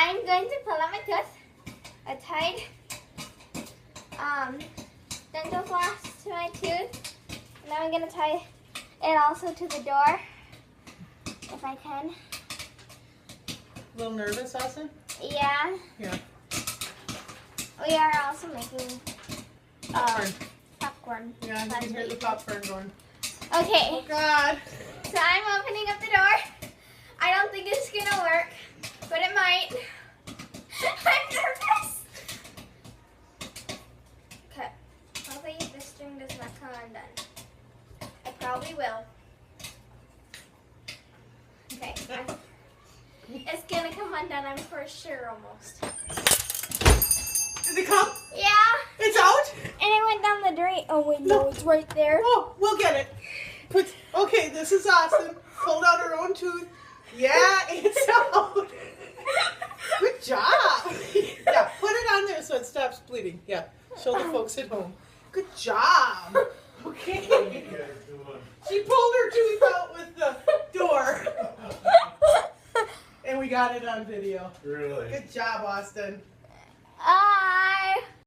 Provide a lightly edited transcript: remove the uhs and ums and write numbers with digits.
I'm going to pull out my tooth. I tied dental floss to my tooth. And now I'm going to tie it also to the door, if I can. A little nervous, Austin? Yeah. Yeah. We are also making Popcorn. popcorn. Yeah, you can hear the popcorn going. Okay, Oh God. so I'm opening up the door. I don't think it's gonna work, but it might. I'm nervous. Okay, hopefully the string does not come undone. It probably will. Okay, it's gonna come undone, I'm for sure almost. Did it come? Yeah, It's out? and it went down the drain. Oh wait, no, it's right there. Oh, we'll get it. Okay, this is Austin. Pulled out her own tooth. Yeah, it's out. Good job. Yeah, put it on there so it stops bleeding. Yeah, show the folks at home. Good job. Okay. She pulled her tooth out with the door. And we got it on video. Really? Good job, Austin. I